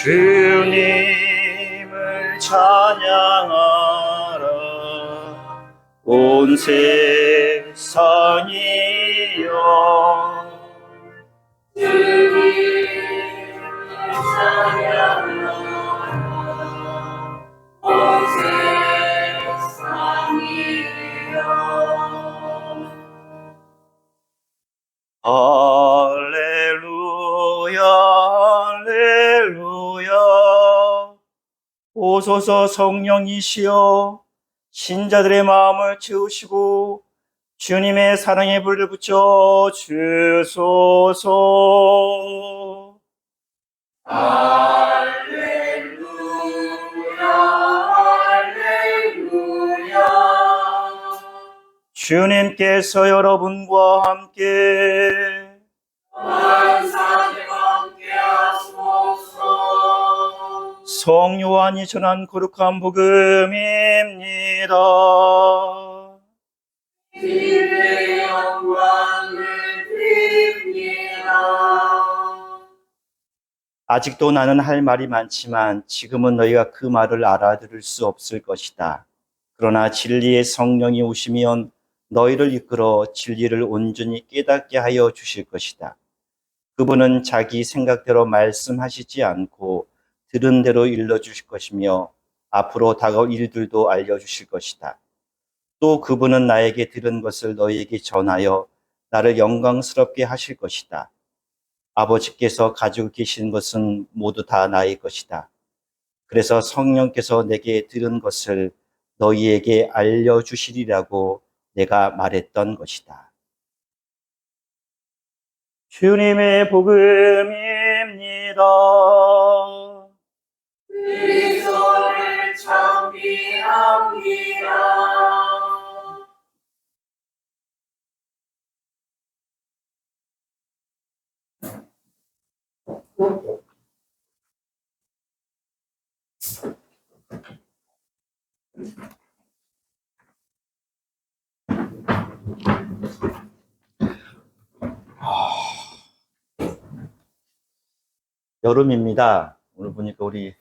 주님을 찬양하라. 온 세상이여 주님을 찬양하라. 온 세상이여 할렐루야 할렐루야. 오소서 성령이시여 신자들의 마음을 채우시고 주님의 사랑의 불을 붙여 주소서. 할렐루야 할렐루야. 주님께서 여러분과 함께 원사님 함께 하소서. 성요한이 전한 거룩한 복음입니다. 주님의 영광을 드립니다. 아직도 나는 할 말이 많지만 지금은 너희가 그 말을 알아들을 수 없을 것이다. 그러나 진리의 성령이 오시면 너희를 이끌어 진리를 온전히 깨닫게 하여 주실 것이다. 그분은 자기 생각대로 말씀하시지 않고 들은 대로 일러주실 것이며 앞으로 다가올 일들도 알려주실 것이다. 또 그분은 나에게 들은 것을 너희에게 전하여 나를 영광스럽게 하실 것이다. 아버지께서 가지고 계신 것은 모두 다 나의 것이다. 그래서 성령께서 내게 들은 것을 너희에게 알려주시리라고 내가 말했던 것이다. 주님의 복음입니다. 그리스도를 찬미합니다. 여름입니다. 오늘 보니까 우리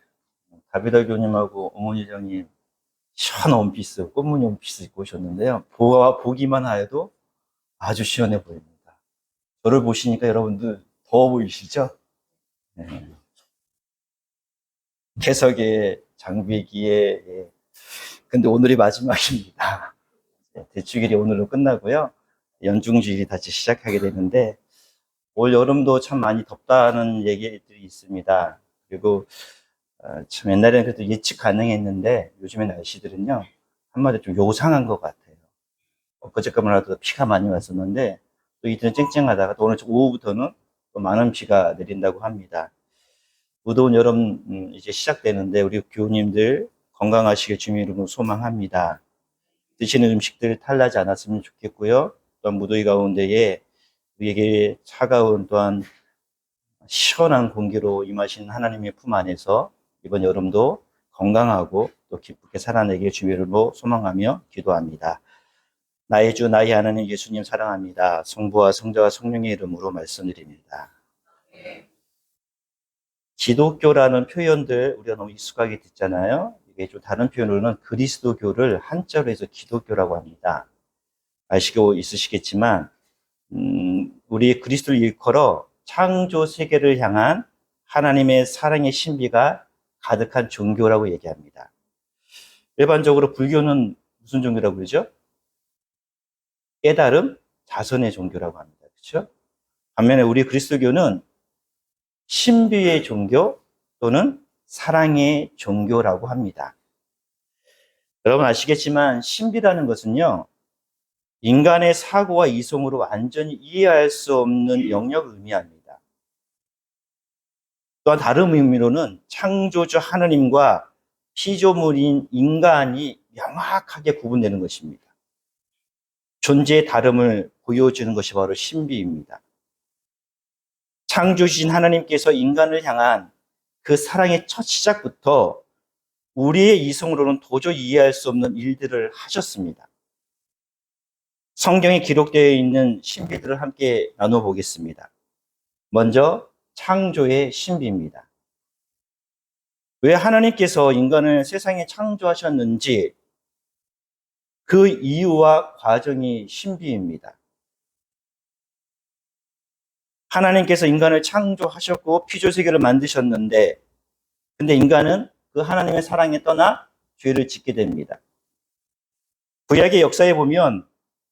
다비다 교님하고 어머니장님 시원한 원피스, 꽃무늬 원피스 입고 오셨는데요. 보기만 해도 아주 시원해 보입니다. 저를 보시니까 여러분들 더워 보이시죠? 네. 태석의 장비기에 근데 오늘이 마지막입니다. 대축일이 오늘로 끝나고요. 연중주일이 다시 시작하게 되는데 올 여름도 참 많이 덥다는 얘기들이 있습니다. 그리고 참 옛날에는 그래도 예측 가능했는데 요즘의 날씨들은요 한마디로 좀 요상한 것 같아요. 엊그저께만 해도 비가 많이 왔었는데 또 이틀은 쨍쨍하다가 또 오늘 오후부터는 또 많은 비가 내린다고 합니다. 무더운 여름 이제 시작되는데 우리 교우님들 건강하시길 주님의 이름으로 소망합니다. 드시는 음식들 탈나지 않았으면 좋겠고요. 또한 무더위 가운데에 우리에게 차가운 또한 시원한 공기로 임하신 하나님의 품 안에서 이번 여름도 건강하고 또 기쁘게 살아내길 주님의 이름으로 소망하며 기도합니다. 나의 주 나의 하나님 예수님 사랑합니다. 성부와 성자와 성령의 이름으로 말씀드립니다. 기독교라는 표현들 우리가 너무 익숙하게 듣잖아요. 이게 좀 다른 표현으로는 그리스도교를 한자로 해서 기독교라고 합니다. 아시고 있으시겠지만 우리 그리스도를 일컬어 창조 세계를 향한 하나님의 사랑의 신비가 가득한 종교라고 얘기합니다. 일반적으로 불교는 무슨 종교라고 그러죠? 깨달음, 자선의 종교라고 합니다. 그렇죠? 반면에 우리 그리스도교는 신비의 종교 또는 사랑의 종교라고 합니다. 여러분 아시겠지만 신비라는 것은요, 인간의 사고와 이성으로 완전히 이해할 수 없는 영역을 의미합니다. 또한 다른 의미로는 창조주 하느님과 피조물인 인간이 명확하게 구분되는 것입니다. 존재의 다름을 보여주는 것이 바로 신비입니다. 창조주신 하나님께서 인간을 향한 그 사랑의 첫 시작부터 우리의 이성으로는 도저히 이해할 수 없는 일들을 하셨습니다. 성경에 기록되어 있는 신비들을 함께 나눠보겠습니다. 먼저 창조의 신비입니다. 왜 하나님께서 인간을 세상에 창조하셨는지 그 이유와 과정이 신비입니다. 하나님께서 인간을 창조하셨고 피조세계를 만드셨는데 근데 인간은 그 하나님의 사랑에 떠나 죄를 짓게 됩니다. 구약의 역사에 보면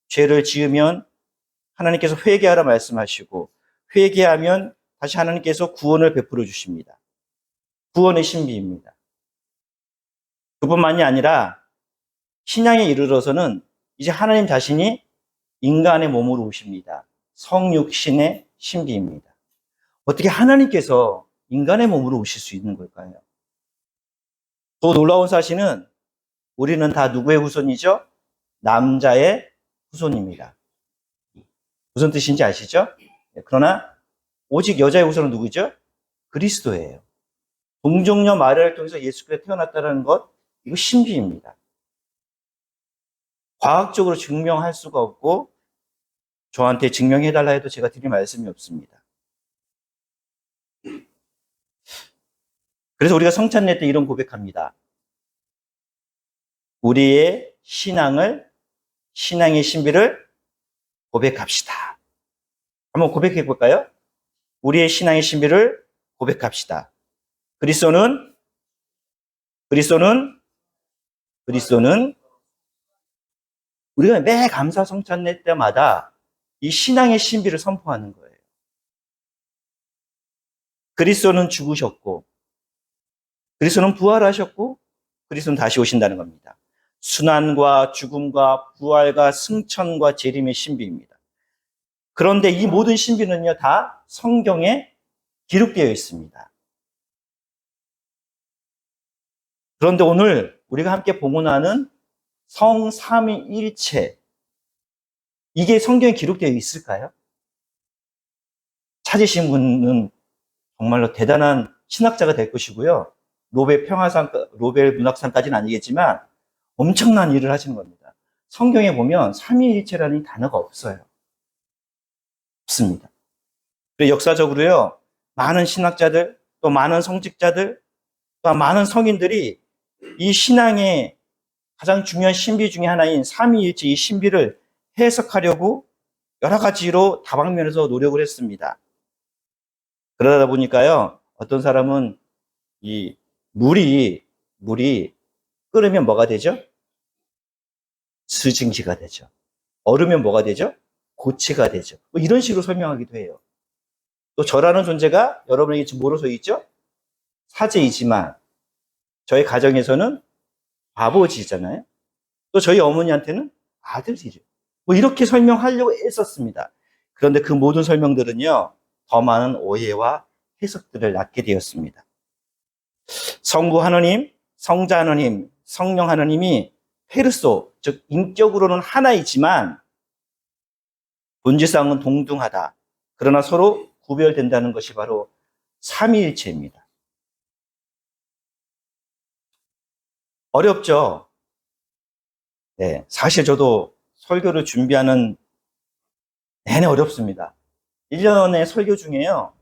죄를 지으면 하나님께서 회개하라 말씀하시고 회개하면 다시 하나님께서 구원을 베풀어 주십니다. 구원의 신비입니다. 그뿐만이 아니라 신앙에 이르러서는 이제 하나님 자신이 인간의 몸으로 오십니다. 성육신의 신비입니다. 어떻게 하나님께서 인간의 몸으로 오실 수 있는 걸까요? 또 놀라운 사실은 우리는 다 누구의 후손이죠? 남자의 후손입니다. 무슨 뜻인지 아시죠? 그러나 오직 여자의 후손은 누구죠? 그리스도예요. 동정녀 마리아를 통해서 예수께서 태어났다는 것, 이거 신비입니다. 과학적으로 증명할 수가 없고 저한테 증명해달라 해도 제가 드릴 말씀이 없습니다. 그래서 우리가 성찬례 때 이런 고백합니다. 우리의 신앙의 신비를 고백합시다. 한번 고백해 볼까요? 우리의 신앙의 신비를 고백합시다. 그리스도는 우리가 매 감사 성찬례 때마다 이 신앙의 신비를 선포하는 거예요. 그리스도는 죽으셨고 그리스도는 부활하셨고 그리스도는 다시 오신다는 겁니다. 순환과 죽음과 부활과 승천과 재림의 신비입니다. 그런데 이 모든 신비는요, 다 성경에 기록되어 있습니다. 그런데 오늘 우리가 함께 봉헌하는 성삼위일체, 이게 성경에 기록되어 있을까요? 찾으신 분은 정말로 대단한 신학자가 될 것이고요. 노벨 문학상까지는 아니겠지만 엄청난 일을 하시는 겁니다. 성경에 보면 삼위일체라는 단어가 없어요. 없습니다. 그리고 역사적으로요, 많은 신학자들, 또 많은 성직자들, 또 많은 성인들이 이 신앙의 가장 중요한 신비 중에 하나인 삼위일체 이 신비를 해석하려고 여러 가지로 다방면에서 노력을 했습니다. 그러다 보니까요, 어떤 사람은 이 물이 끓으면 뭐가 되죠? 스증기가 되죠. 얼으면 뭐가 되죠? 고체가 되죠. 뭐 이런 식으로 설명하기도 해요. 또 저라는 존재가 여러분에게 지금 뭐로 서 있죠? 사제이지만 저희 가정에서는 아버지잖아요. 또 저희 어머니한테는 아들이죠. 뭐 이렇게 설명하려고 했었습니다. 그런데 그 모든 설명들은요, 더 많은 오해와 해석들을 낳게 되었습니다. 성부 하나님, 성자 하나님, 성령 하나님이 페르소, 즉 인격으로는 하나이지만 본질상은 동등하다. 그러나 서로 구별된다는 것이 바로 삼위일체입니다. 어렵죠? 네, 사실 저도 설교를 준비하는 내내 어렵습니다. 1년의 설교 중에요,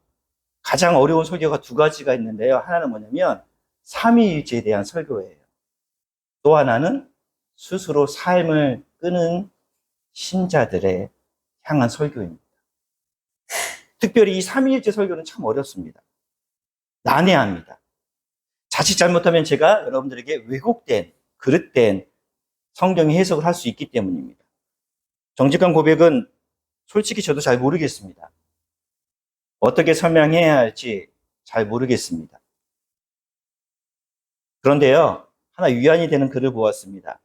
가장 어려운 설교가 두 가지가 있는데요. 하나는 뭐냐면 삼위일체에 대한 설교예요. 또 하나는 스스로 삶을 끄는 신자들의 향한 설교입니다. 특별히 이 삼위일체 설교는 참 어렵습니다. 난해합니다. 자칫 잘못하면 제가 여러분들에게 왜곡된, 그릇된 성경의 해석을 할 수 있기 때문입니다. 정직한 고백은 솔직히 저도 잘 모르겠습니다. 어떻게 설명해야 할지 잘 모르겠습니다. 그런데요, 하나 위안이 되는 글을 보았습니다.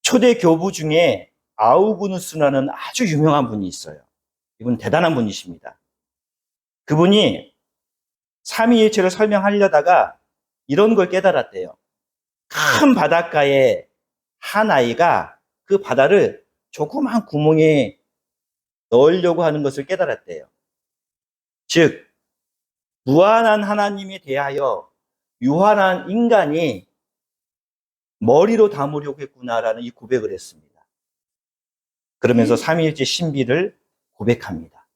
초대 교부 중에 아우구누스라는 아주 유명한 분이 있어요. 이분 대단한 분이십니다. 그분이 삼위일체를 설명하려다가 이런 걸 깨달았대요. 큰 바닷가에 한 아이가 그 바다를 조그만 구멍에 넣으려고 하는 것을 깨달았대요. 즉, 무한한 하나님에 대하여 유한한 인간이 머리로 담으려고 했구나라는 이 고백을 했습니다. 그러면서 삼위일체 신비를 고백합니다.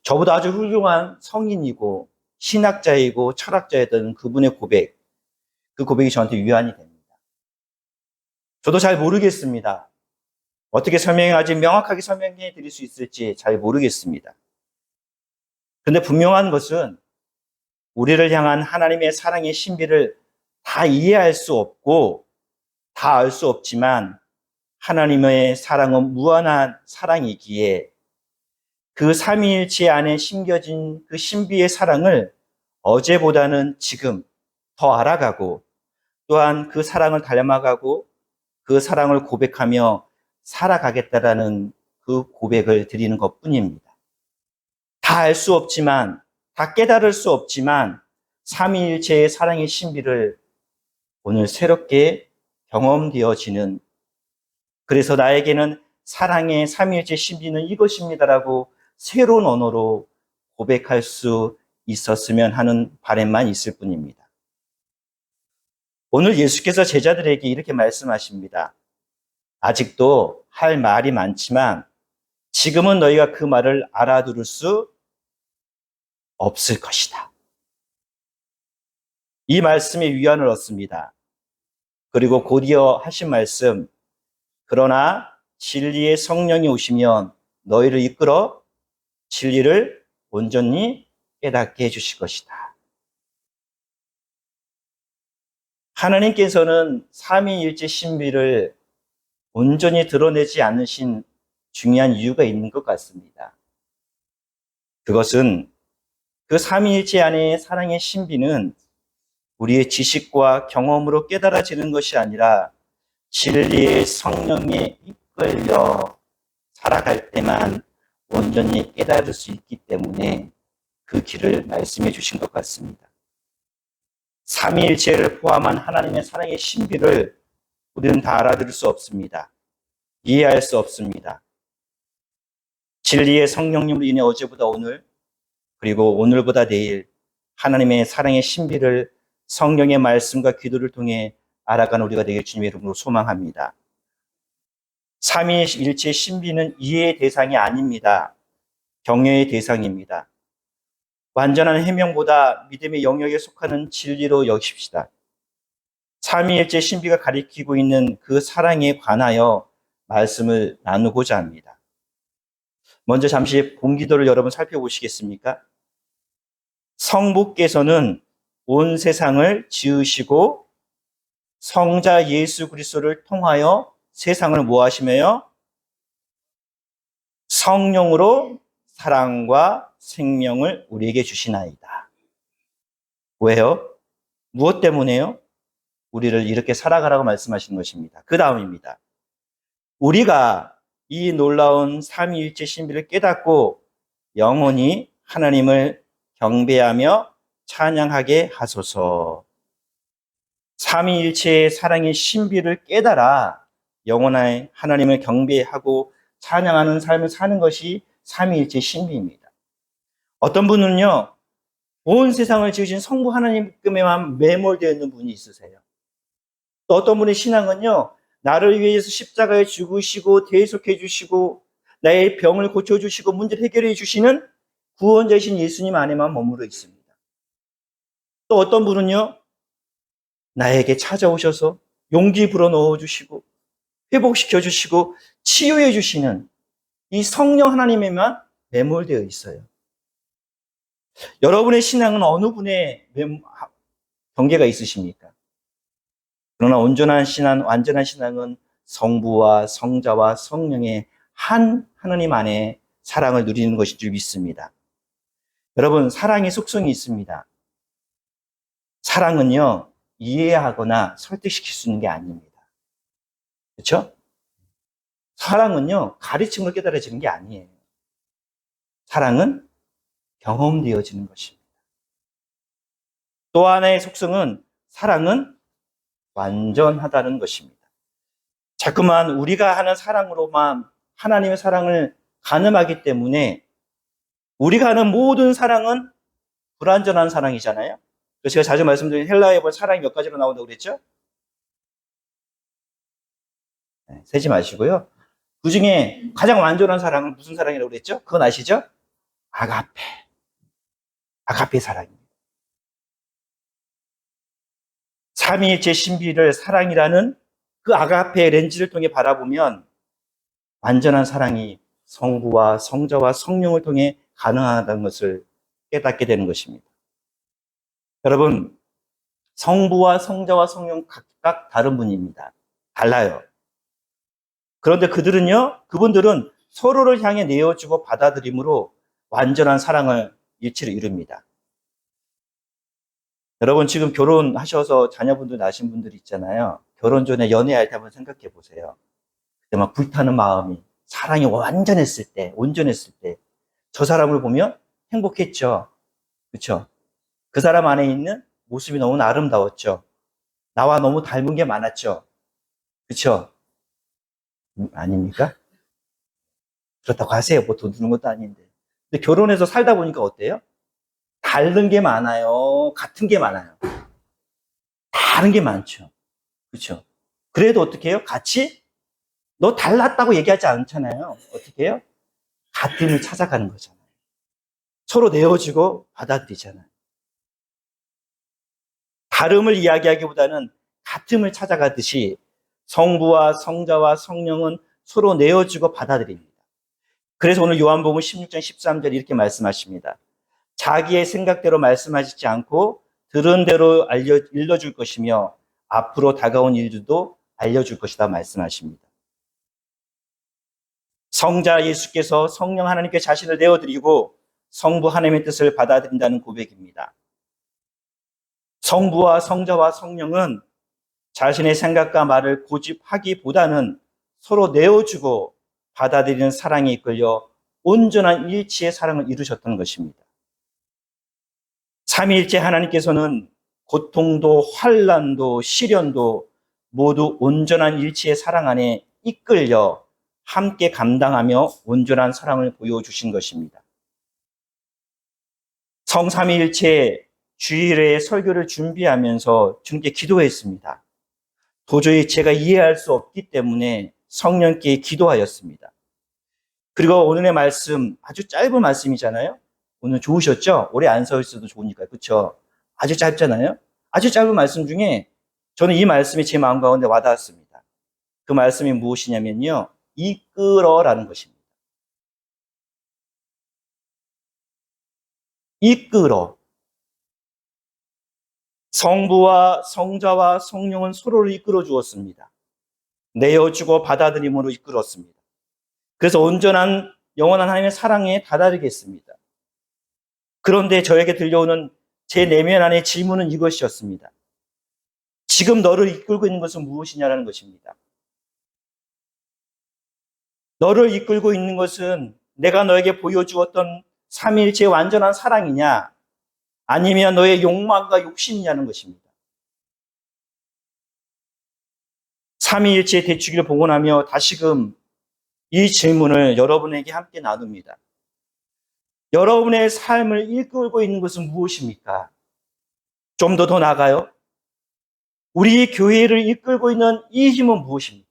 저보다 아주 훌륭한 성인이고 신학자이고 철학자였던 그분의 고백, 그 고백이 저한테 위안이 됩니다. 저도 잘 모르겠습니다. 어떻게 설명하지 명확하게 설명해 드릴 수 있을지 잘 모르겠습니다. 근데 분명한 것은 우리를 향한 하나님의 사랑의 신비를 다 이해할 수 없고 다 알 수 없지만 하나님의 사랑은 무한한 사랑이기에 그 삼위일체 안에 심겨진 그 신비의 사랑을 어제보다는 지금 더 알아가고 또한 그 사랑을 닮아가고 그 사랑을 고백하며 살아가겠다라는 그 고백을 드리는 것뿐입니다. 다 알 수 없지만, 다 깨달을 수 없지만 삼위일체의 사랑의 신비를 오늘 새롭게 경험되어지는, 그래서 나에게는 사랑의 삼위일체 신비는 이것입니다라고 새로운 언어로 고백할 수 있었으면 하는 바람만 있을 뿐입니다. 오늘 예수께서 제자들에게 이렇게 말씀하십니다. 아직도 할 말이 많지만 지금은 너희가 그 말을 알아들을 수 없을 것이다. 이 말씀에 위안을 얻습니다. 그리고 곧이어 하신 말씀, 그러나 진리의 성령이 오시면 너희를 이끌어 진리를 온전히 깨닫게 해주실 것이다. 하나님께서는 삼위일체 신비를 온전히 드러내지 않으신 중요한 이유가 있는 것 같습니다. 그것은 그 삼위일체 안의 사랑의 신비는 우리의 지식과 경험으로 깨달아지는 것이 아니라 진리의 성령에 이끌려 살아갈 때만 온전히 깨달을 수 있기 때문에 그 길을 말씀해 주신 것 같습니다. 삼위일체를 포함한 하나님의 사랑의 신비를 우리는 다 알아들을 수 없습니다. 이해할 수 없습니다. 진리의 성령님으로 인해 어제보다 오늘, 그리고 오늘보다 내일 하나님의 사랑의 신비를 성령의 말씀과 기도를 통해 알아가는 우리가 되길 주님의 이름으로 소망합니다. 삼위일체의 신비는 이해의 대상이 아닙니다. 경외의 대상입니다. 완전한 해명보다 믿음의 영역에 속하는 진리로 여깁시다. 삼위일체 신비가 가리키고 있는 그 사랑에 관하여 말씀을 나누고자 합니다. 먼저 잠시 본기도를 여러분 살펴보시겠습니까? 성부께서는 온 세상을 지으시고 성자 예수 그리스도를 통하여 세상을 뭐하시며요? 성령으로 사랑과 생명을 우리에게 주시나이다. 왜요? 무엇 때문에요? 우리를 이렇게 살아가라고 말씀하시는 것입니다. 그 다음입니다. 우리가 이 놀라운 삼위일체 신비를 깨닫고 영원히 하나님을 경배하며 찬양하게 하소서. 삼위일체의 사랑의 신비를 깨달아 영원한 하나님을 경배하고 찬양하는 삶을 사는 것이 삼위일체 신비입니다. 어떤 분은요, 온 세상을 지으신 성부 하나님께만 매몰되어 있는 분이 있으세요. 또 어떤 분의 신앙은요, 나를 위해서 십자가에 죽으시고 대속해 주시고 나의 병을 고쳐주시고 문제를 해결해 주시는 구원자이신 예수님 안에만 머무르 있습니다. 또 어떤 분은요, 나에게 찾아오셔서 용기 불어넣어 주시고 회복시켜 주시고 치유해 주시는 이 성령 하나님에만 매몰되어 있어요. 여러분의 신앙은 어느 분의 경계가 있으십니까? 그러나 온전한 신앙, 완전한 신앙은 성부와 성자와 성령의 한 하나님 안에 사랑을 누리는 것인 줄 믿습니다. 여러분, 사랑의 속성이 있습니다. 사랑은요, 이해하거나 설득시킬 수 있는 게 아닙니다. 그렇죠? 사랑은요, 가르침을 깨달아지는 게 아니에요. 사랑은 경험되어지는 것입니다. 또 하나의 속성은 사랑은 완전하다는 것입니다. 자꾸만 우리가 하는 사랑으로만 하나님의 사랑을 가늠하기 때문에 우리가 하는 모든 사랑은 불완전한 사랑이잖아요. 그래서 제가 자주 말씀드린 헬라어에 보면 사랑이 몇 가지로 나온다고 그랬죠? 세지 마시고요. 그 중에 가장 완전한 사랑은 무슨 사랑이라고 그랬죠? 그건 아시죠? 아가페. 아가페 사랑입니다. 삼위일체 신비를 사랑이라는 그 아가페 렌즈를 통해 바라보면 완전한 사랑이 성부와 성자와 성령을 통해 가능하다는 것을 깨닫게 되는 것입니다. 여러분, 성부와 성자와 성령 각각 다른 분입니다. 달라요. 그런데 그분들은 서로를 향해 내어주고 받아들임으로 완전한 사랑을 일치를 이룹니다. 여러분, 지금 결혼하셔서 자녀분들 낳으신 분들이 있잖아요. 결혼 전에 연애할 때 한번 생각해 보세요. 그때 막 불타는 마음이, 사랑이 완전했을 때, 온전했을 때, 저 사람을 보면 행복했죠. 그렇죠? 그 사람 안에 있는 모습이 너무 아름다웠죠. 나와 너무 닮은 게 많았죠. 그렇죠? 아닙니까? 그렇다고 하세요. 뭐 돈 드는 것도 아닌데. 근데 결혼해서 살다 보니까 어때요? 다른 게 많아요. 같은 게 많아요. 다른 게 많죠. 그렇죠? 그래도 어떻게 해요? 같이 너 달랐다고 얘기하지 않잖아요. 어떻게 해요? 같음을 찾아가는 거잖아요. 서로 내어주고 받아들이잖아요. 다름을 이야기하기보다는 같음을 찾아가듯이 성부와 성자와 성령은 서로 내어주고 받아들입니다. 그래서 오늘 요한복음 16장 13절 이렇게 말씀하십니다. 자기의 생각대로 말씀하시지 않고 들은 대로 일러줄 것이며 앞으로 다가온 일들도 알려줄 것이다 말씀하십니다. 성자 예수께서 성령 하나님께 자신을 내어드리고 성부 하나님의 뜻을 받아들인다는 고백입니다. 성부와 성자와 성령은 자신의 생각과 말을 고집하기보다는 서로 내어주고 받아들이는 사랑에 이끌려 온전한 일치의 사랑을 이루셨던 것입니다. 삼위일체 하나님께서는 고통도 환난도 시련도 모두 온전한 일치의 사랑 안에 이끌려 함께 감당하며 온전한 사랑을 보여주신 것입니다. 성삼위일체 주일에 설교를 준비하면서 주님께 기도했습니다. 도저히 제가 이해할 수 없기 때문에 성령께 기도하였습니다. 그리고 오늘의 말씀 아주 짧은 말씀이잖아요. 오늘 좋으셨죠? 오래 안 서 있어도 좋으니까. 그렇죠? 아주 짧잖아요. 아주 짧은 말씀 중에 저는 이 말씀이 제 마음 가운데 와닿았습니다. 그 말씀이 무엇이냐면요. 이끌어라는 것입니다. 이끌어. 성부와 성자와 성령은 서로를 이끌어 주었습니다. 내어주고 받아들임으로 이끌었습니다. 그래서 온전한 영원한 하나님의 사랑에 다다르겠습니다. 그런데 저에게 들려오는 제 내면 안의 질문은 이것이었습니다. 지금 너를 이끌고 있는 것은 무엇이냐라는 것입니다. 너를 이끌고 있는 것은 내가 너에게 보여주었던 삼위일체의 완전한 사랑이냐 아니면 너의 욕망과 욕심이냐는 것입니다. 삼위일체의 대축일을 보고 나며 다시금 이 질문을 여러분에게 함께 나눕니다. 여러분의 삶을 이끌고 있는 것은 무엇입니까? 좀 더 나아가요. 우리 교회를 이끌고 있는 이 힘은 무엇입니까?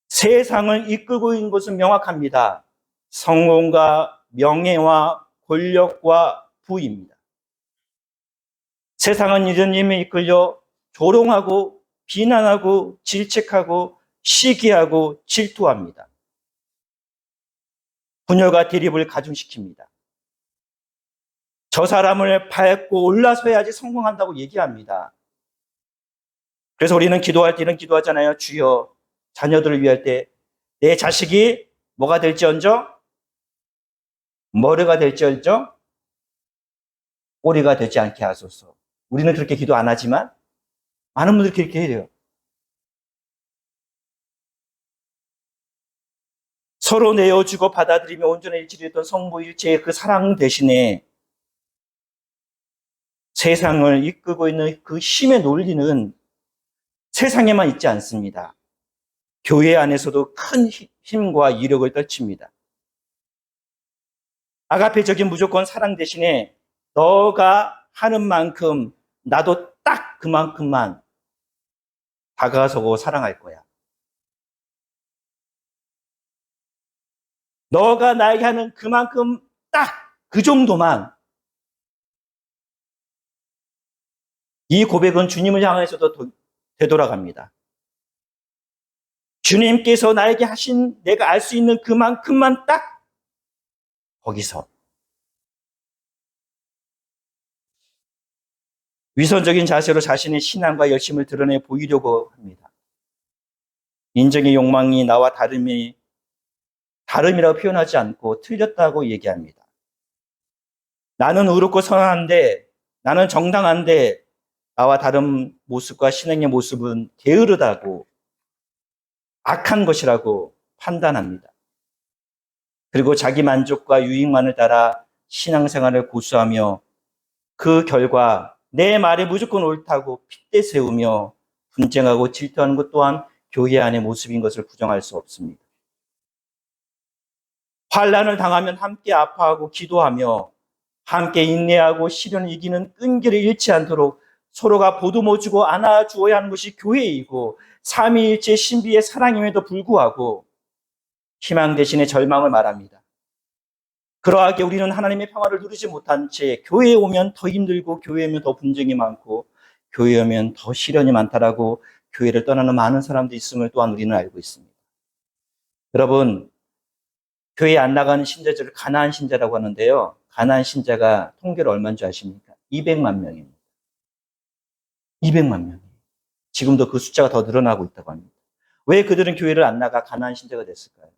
세상을 이끌고 있는 것은 명확합니다. 성공과 명예와 권력과 부입니다. 세상은 이런 힘에 이끌려 조롱하고 비난하고 질책하고 시기하고 질투합니다. 분열과 대립을 가중시킵니다. 저 사람을 밟고 올라서야지 성공한다고 얘기합니다. 그래서 우리는 기도할 때는 기도하잖아요. 주여, 자녀들을 위할 때 내 자식이 뭐가 될지언정, 머리가 될지언정, 꼬리가 되지 않게 하소서. 우리는 그렇게 기도 안 하지만 많은 분들이 그렇게 해요. 서로 내어주고 받아들이며 온전한 일치를 했던 성부일체의 그 사랑 대신에 세상을 이끌고 있는 그 힘의 논리는 세상에만 있지 않습니다. 교회 안에서도 큰 힘과 이력을 떨칩니다. 아가페적인 무조건 사랑 대신에 너가 하는 만큼 나도 딱 그만큼만 다가서고 사랑할 거야. 너가 나에게 하는 그만큼 딱 그 정도만 이 고백은 주님을 향해서도 되돌아갑니다. 주님께서 나에게 하신 내가 알 수 있는 그만큼만 딱 거기서 위선적인 자세로 자신의 신앙과 열심을 드러내 보이려고 합니다. 인정의 욕망이 나와 다름이라고 표현하지 않고 틀렸다고 얘기합니다. 나는 의롭고 선한데, 나는 정당한데 나와 다른 모습과 신앙의 모습은 게으르다고 악한 것이라고 판단합니다. 그리고 자기 만족과 유익만을 따라 신앙생활을 고수하며 그 결과 내 말이 무조건 옳다고 핏대 세우며 분쟁하고 질투하는 것 또한 교회 안의 모습인 것을 부정할 수 없습니다. 환난을 당하면 함께 아파하고 기도하며 함께 인내하고 시련을 이기는 끈기를 잃지 않도록 서로가 보듬어주고 안아주어야 하는 것이 교회이고 삼위일체 신비의 사랑임에도 불구하고 희망 대신에 절망을 말합니다. 그러하게 우리는 하나님의 평화를 누리지 못한 채 교회에 오면 더 힘들고 교회에 오면 더 분쟁이 많고 교회에 오면 더 시련이 많다라고 교회를 떠나는 많은 사람들이 있음을 또한 우리는 알고 있습니다. 여러분, 교회에 안 나가는 신자들을 가나안 신자라고 하는데요. 가나안 신자가 통계로 얼마인 줄 아십니까? 200만 명입니다. 200만 명. 지금도 그 숫자가 더 늘어나고 있다고 합니다. 왜 그들은 교회를 안 나가 가나안 신자가 됐을까요?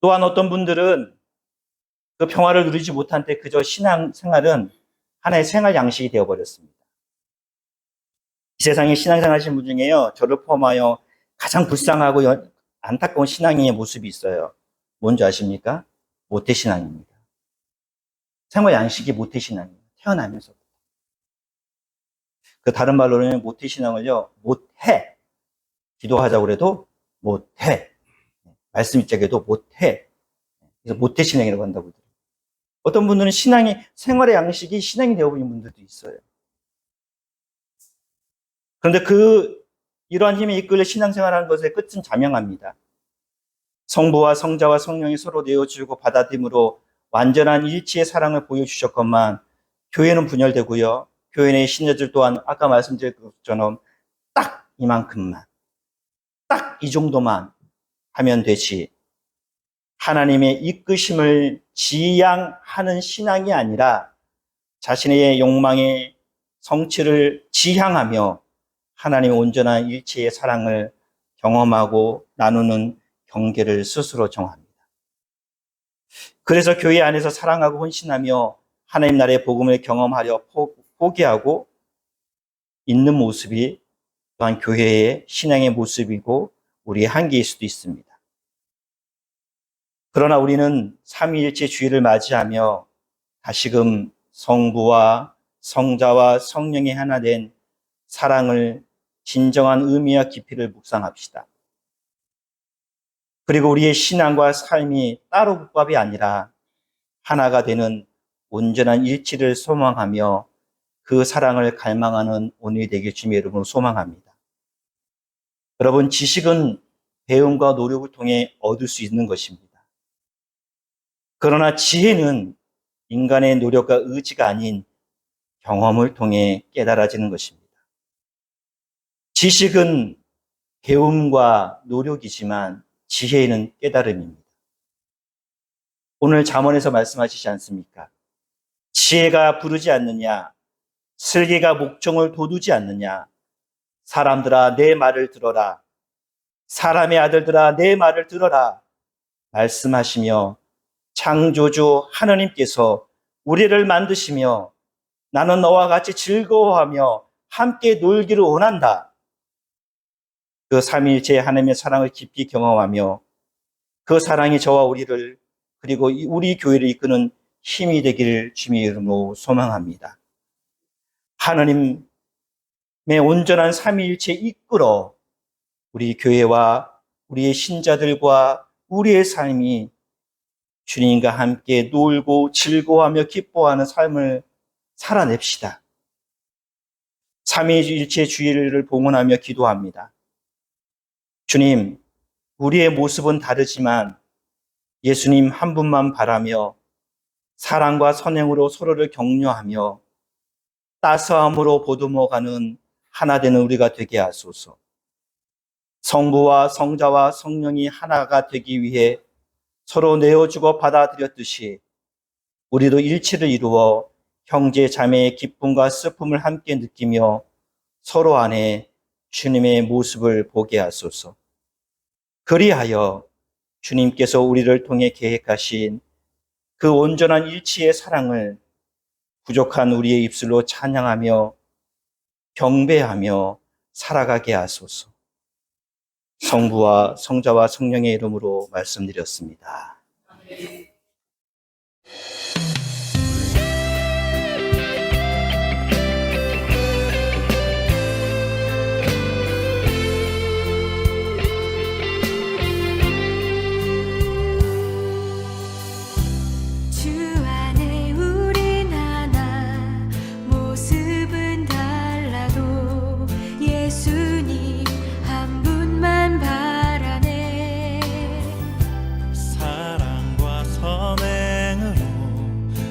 또한 어떤 분들은 그 평화를 누리지 못한 때 그저 신앙 생활은 하나의 생활 양식이 되어버렸습니다. 이 세상에 신앙생활 하시는 분 중에요. 저를 포함하여 가장 불쌍하고 안타까운 신앙인의 모습이 있어요. 뭔지 아십니까? 모태신앙입니다. 생활 양식이 모태신앙이에요. 태어나면서부터. 그 다른 말로는 모태신앙을요. 못해. 기도하자고 그래도 못해. 말씀 읽자고 해도 못해. 그래서 모태신앙이라고 한다고 그러더라고요. 어떤 분들은 생활의 양식이 신앙이 되어버린 분들도 있어요. 그런데 이러한 힘에 이끌려 신앙생활하는 것의 끝은 자명합니다. 성부와 성자와 성령이 서로 내어주고 받아들임으로 완전한 일치의 사랑을 보여주셨건만 교회는 분열되고요. 교회 내 신자들 또한 아까 말씀드린 것처럼 딱 이만큼만, 딱 이 정도만 하면 되지. 하나님의 이끄심을 지향하는 신앙이 아니라 자신의 욕망의 성취를 지향하며 하나님의 온전한 일체의 사랑을 경험하고 나누는 경계를 스스로 정합니다. 그래서 교회 안에서 사랑하고 헌신하며 하나님 나라의 복음을 경험하려 포기하고 있는 모습이 또한 교회의 신앙의 모습이고 우리의 한계일 수도 있습니다. 그러나 우리는 삼위일체 주일을 맞이하며 다시금 성부와 성자와 성령이 하나 된 사랑을 진정한 의미와 깊이를 묵상합시다. 그리고 우리의 신앙과 삶이 따로 국밥이 아니라 하나가 되는 온전한 일치를 소망하며 그 사랑을 갈망하는 오늘이 되길 주님의 이름으로 소망합니다. 여러분, 지식은 배움과 노력을 통해 얻을 수 있는 것입니다. 그러나 지혜는 인간의 노력과 의지가 아닌 경험을 통해 깨달아지는 것입니다. 지식은 배움과 노력이지만 지혜는 깨달음입니다. 오늘 잠언에서 말씀하시지 않습니까? 지혜가 부르지 않느냐, 슬기가 목청을 돋우지 않느냐, 사람들아 내 말을 들어라, 사람의 아들들아 내 말을 들어라 말씀하시며 창조주 하나님께서 우리를 만드시며 나는 너와 같이 즐거워하며 함께 놀기를 원한다. 그 삼위일체 하나님의 사랑을 깊이 경험하며 그 사랑이 저와 우리를 그리고 우리 교회를 이끄는 힘이 되기를 주님의 이름으로 소망합니다. 하나님의 온전한 삼위일체 이끌어 우리 교회와 우리의 신자들과 우리의 삶이 주님과 함께 놀고 즐거워하며 기뻐하는 삶을 살아냅시다. 삼위일체 주일을 봉헌하며 기도합니다. 주님, 우리의 모습은 다르지만 예수님 한 분만 바라며 사랑과 선행으로 서로를 격려하며 따스함으로 보듬어가는 하나 되는 우리가 되게 하소서. 성부와 성자와 성령이 하나가 되기 위해 서로 내어주고 받아들였듯이 우리도 일치를 이루어 형제 자매의 기쁨과 슬픔을 함께 느끼며 서로 안에 주님의 모습을 보게 하소서. 그리하여 주님께서 우리를 통해 계획하신 그 온전한 일치의 사랑을 부족한 우리의 입술로 찬양하며 경배하며 살아가게 하소서. 성부와 성자와 성령의 이름으로 말씀드렸습니다. 주 안에 우린 하나 모습은 달라도 예수님 한 분만 바라네. 사랑과 선행으로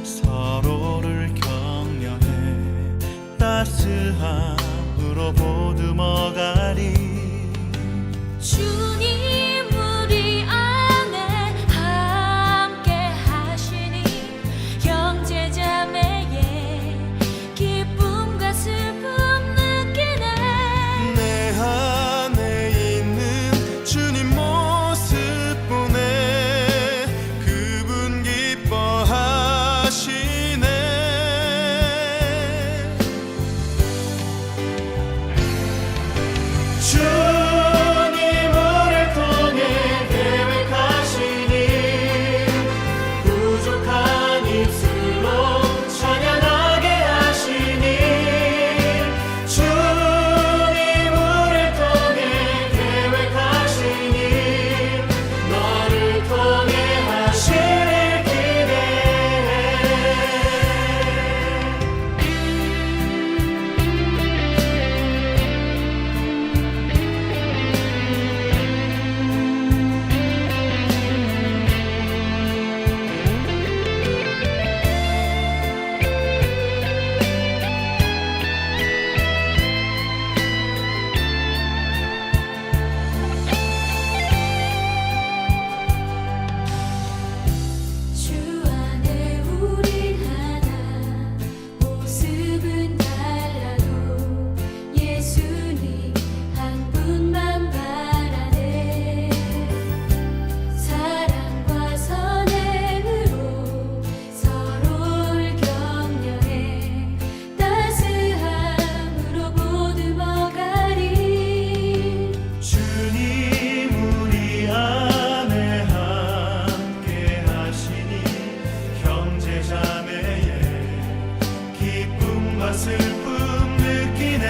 서로를 격려해 따스함으로 보듬어가리. 주님 우리 안에 함께 하시니 형제 자매의 기쁨과 슬픔 느끼네. 내 안에 있는 주님 모습 보내 그분 기뻐하시네. 주님 우리를 통해 계획하시니 부족한 입술로 찬양하게 하시니. 주님 우리를 통해 계획하시니 너를 통해 하시길 기대해. 주 안에 우린 하나 모습은 달라도 예수님 한 분만 바라네. 사랑과 선행으로 서로를 격려해 따스함으로 보듬어가리. 주님 우리 안에 함께 하시니 형제 자매의 기쁨과 슬픔 느끼네.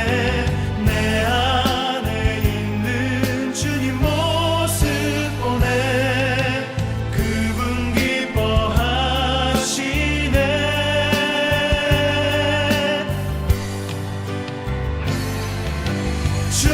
내 안에 있는 주님 모습 보내 그분 기뻐하시네. 주